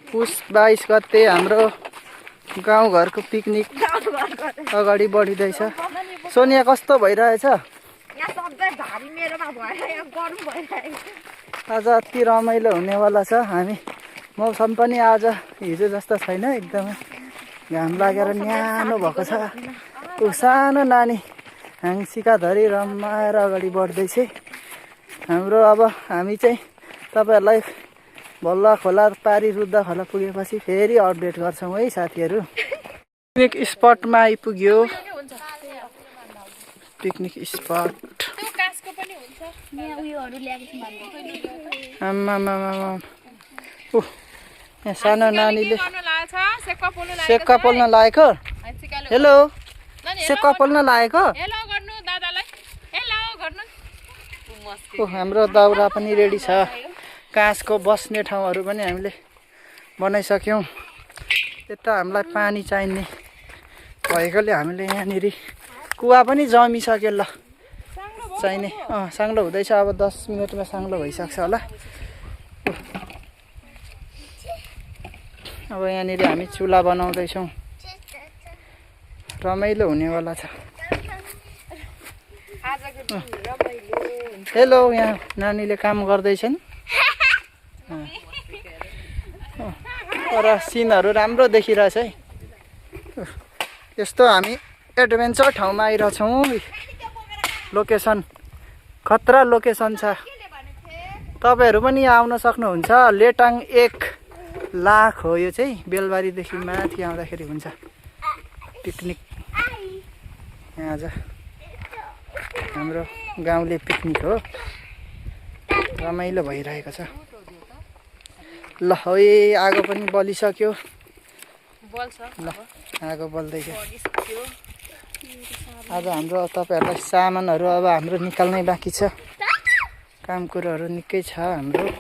पुस 22 गते हाम्रो गाउँघरको पिकनिक अगाडि बढिँदैछ। सोनिया कस्तो भइरहेछ? आज अति रमाइलो हुनेवाला छ। हामी मौसम पनि आज हिजो जस्तो छैन, एकदमै घाम लागेर न्यानो भएको छ। ऊ सानो नानी हाँसिका धरी रमाएर अगाडि बढ्दैछ। हाम्रो अब हामी चाहिँ तपाईहरुलाई बल्ला खोला पारी रुद्ध खोला पुगेपछि फेरि अपडेट गर्छौं है साथीहरु। पिकनिक स्पटमा आइपुग्यो। पिकनिक स्पट त्यो कासको पनि हुन्छ यहाँ उयोहरु ल्याएको छु आम्मामा उ यहाँ सानो नानीले सेक्का पोल्न लागेको। हेलो सेक्का पोल्न लागेको। हेलो गर्नु दादालाई, हेलो गर्नु। ओ हाम्रो दाउरा पनि रेडी छ। काँसको बस्ने ठाउँहरु पनि हामीले बनाइसक्यौं। यता हामीलाई पानी चाहिने भएकोले हामीले यहाँनिर कुवा पनि जमिसक्यो। ल चाहिने साङ्लो हुँदैछ। अब 10 मिनेटमा साङ्लो भइसक्छ होला। अब यहाँनिर हामी चुला बनाउँदैछौं। रमाइलो हुनेवाला छ। हेलो यहाँ नानीले काम गर्दैछन्। तर सिनहरु राम्रो देखिरहेछ है। यस्तो हामी एडभेन्चर ठाउँमा आइरहेछौं। लोकेसन खतरा लोकेसन छ। तपाईहरु पनि आउन सक्नुहुन्छ। लेटाङ 1 लाख हो यो चाहिँ। बेलबारीदेखि माथि आउँदाखेरि हुन्छ पिकनिक। यहाँ आज हाम्रो गाउँले पिकनिक हो। रमाइलो भइरहेको छ। ल है आगो पनि बलिसक्यो। ल आगो बल्दैछ। आज हाम्रो तपाईहरुलाई सामानहरु अब हाम्रो निकाल्नै बाँकी छ। काम कुरोहरु निकै छ हाम्रो।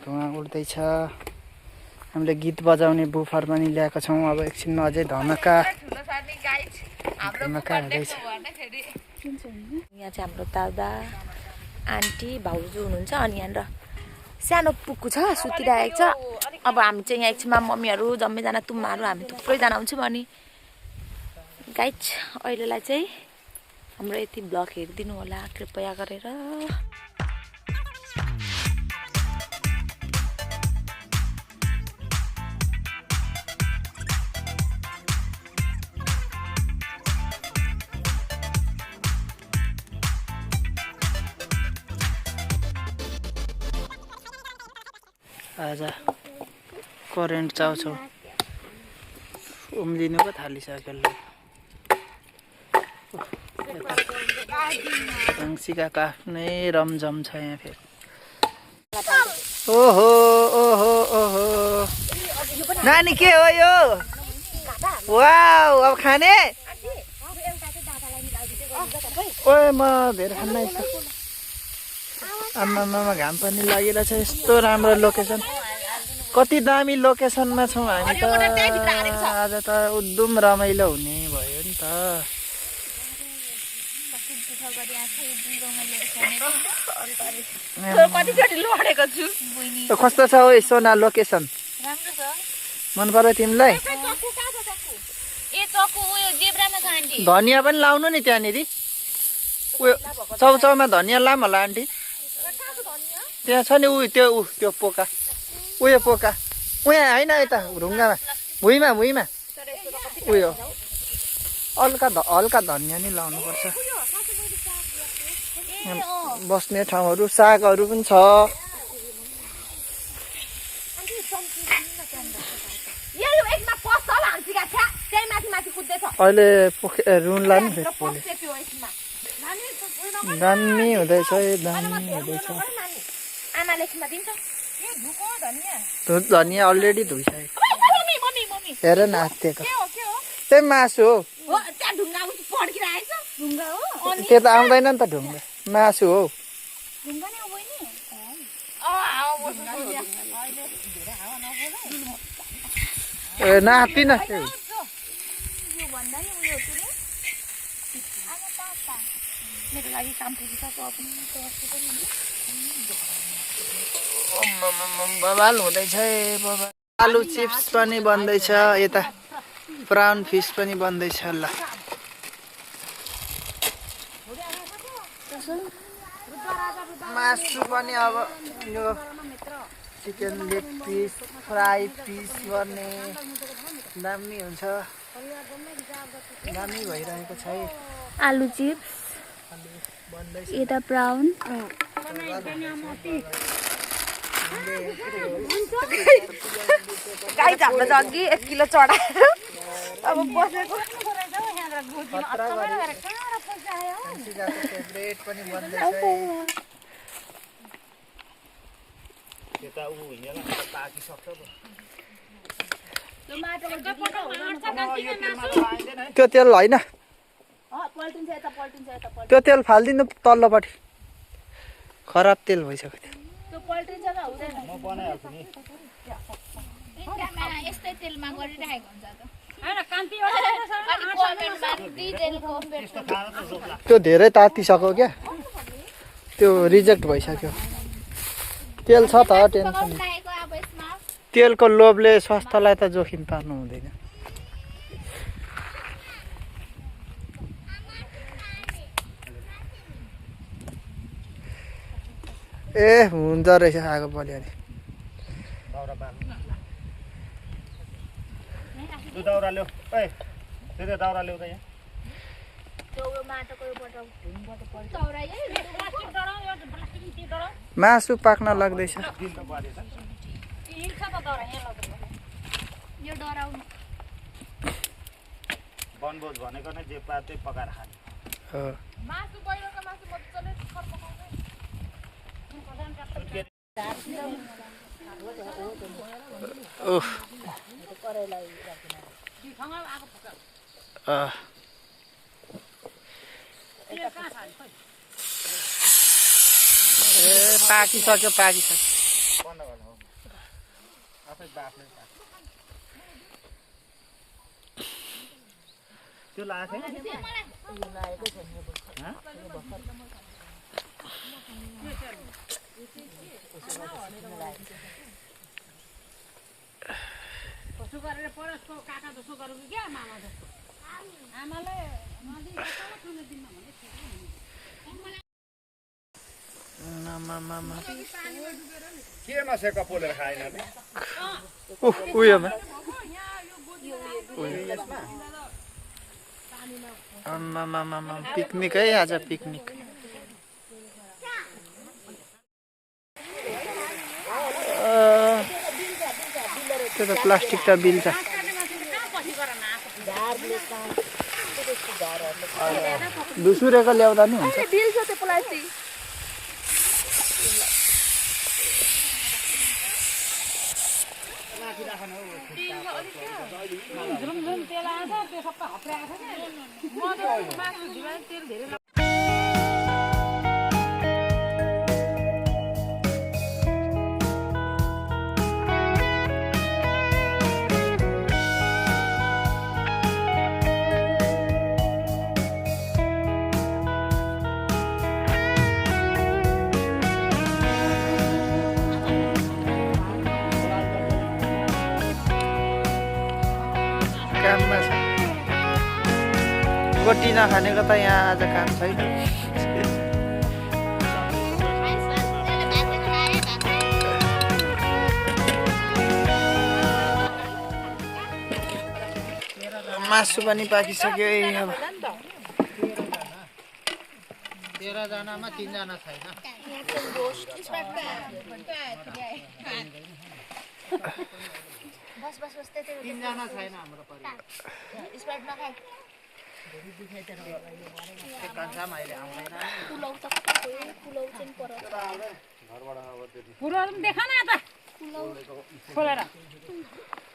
धुवा उड्दैछ। हामीले गीत बजाउने बुफर पनि ल्याएको छौं। अब एकछिनमा अझै धमाका हुँदैछ। यहाँ चाहिँ हाम्रो दादा आन्टी भाउजू हुनुहुन्छ। अनि यहाँ सानो पुक्कु छ सुतिरहेको छ। अब हामी चाहिँ यहाँ एकछिनमा मम्मीहरु जम्मैजना तुम्माहरु हामी थुप्रैजना हुन्छौँ। अनि गाइज अहिलेलाई चाहिँ हाम्रो यति ब्लग हेरिदिनु होला कृपया गरेर। आज करेन्ट चाउचाउ उम्लिनु पो थालिसक्यो। हाँसिकाको आफ्नै रमझम छ यहाँ फेरि। ओहो ओहो ओहो नानी के हो यो? वाउ अब खाने? ओए म धेरै खान्नै छ। आम्मामा घाम पनि लागिरहेछ। यस्तो राम्रो लोकेसन। कति दामी लोकेसनमा छौं हामी त। आज त उद्धुम रमाइलो हुने भयो नि त। कस्तो छ ओ सोना लोकेसन? राम्रो छ। मन पर्यो तिमीलाई? धनिया पनि लाउनु नि त्यहाँनिर। उयो चाउचाउमा धनिया लाम होला आन्टी। त्यहाँ छ नि त्यो पोका। उयो पोका उहाँ हैन यता ढुङ्गामा भुइँमा उयो हल्का धनिया नि लाउनु पर्छ। बस्ने ठाउँहरु सागहरु पनि छ। अहिले रुनला नि फेरि पोले। दामी हुँदैछ दामी हुँदैछ। धनिया अलरेडी धुइसक्यो। हेर न आत्तिएको। त्यही मासु हो। त्यो त आउँदैन नि त ढुङ्गा। मासु हो। ए नाति न बवाल हुँदैछ बाबा। आलु चिप्स पनि बन्दैछ, यता ब्राउन फिस पनि बन्दैछ। ल मासु पनि अब यो chicken leg piece fry piece गर्ने दामी हुन्छ, दामी भइरहेको छ है। आलु चिप्स यता ब्राउन गाई हाम्रो जग्गी 1 किलो चढाएर अब बसेको फेभरेट पनि बन्दैछ है। त्यो तेल होइन, त्यो तेल फालिदिनु तल्लोपट्टि, खराब तेल भइसक्यो त्यो। यस्तै तेलमा गरिरहेको हुन्छ त्यो धेरै तातिसक्यो क्या, त्यो रिजेक्ट भइसक्यो। तेल छ त, टेन्सन छैन। तेलको लोभले स्वास्थ्यलाई त जोखिम पार्नु हुँदैन। ए हुन्छ रहेछ आगो बलियो दाउरा ल्याऊ, दाउरा ल्याउ त यहाँ। मासु पाक्न लाग्दैछ। बनभोज भनेको नै जे पाए त्यही पकाएर खाने। पाकिसक्यो। त्यो लागेको केमा सेका पोलेर खाएन उयोमा पिकनिक है आज, पिकनिक। त्यो त प्लास्टिक त बिल्छ। दुसुरेको ल्याउँदा नि हुन्छ। काममा छ, गोटी नखानेको त यहाँ आज काम छैन। मासु पनि पाकिसक्यो। अब 13 जनामा 3 जना छैन। तीन जना छैन हाम्रो परिवार।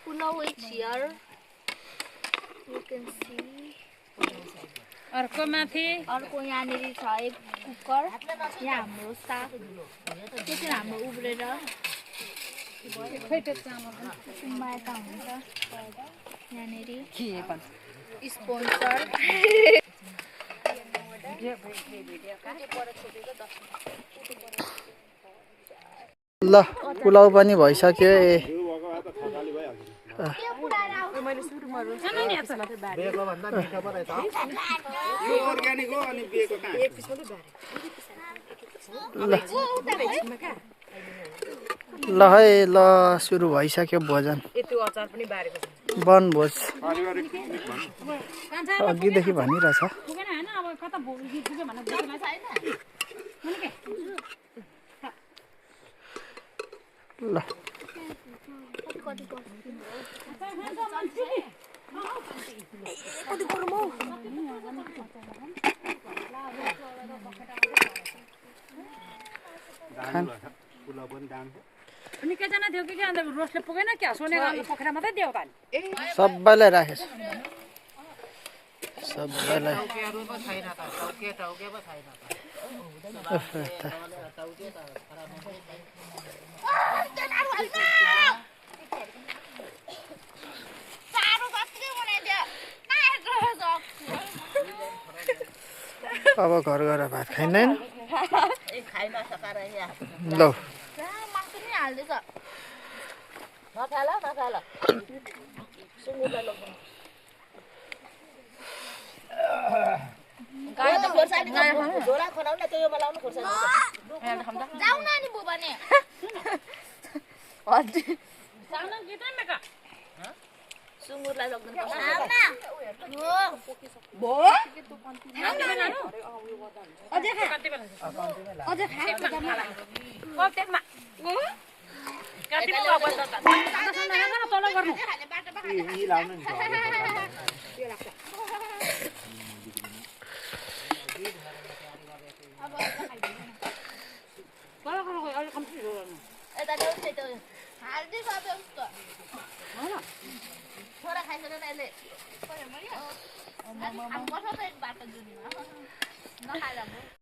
Pulau is here. You can see. अर्को माथि अर्को यहाँनिर छ एक कुकर, यहाँ हाम्रो साग त्यो चाहिँ हाम्रो उब्रेर सुम्माएका हुन्छ। यहाँनिर स्पोन्सर ल पुलाउ पनि भइसक्यो ए ल है ल सुरु भइसक्यो भोजन वनभोज अघिदेखि भनिरहेछ ल निकैजना थियो कि अन्त रोसले पुगेन क्या सोनेको पोखरा मात्रै दियो त सबैलाई राखेछ सबैलाई अब घर गएर भात खाइँदैन ल थोड़ा खाइसकेर यसले नखाएर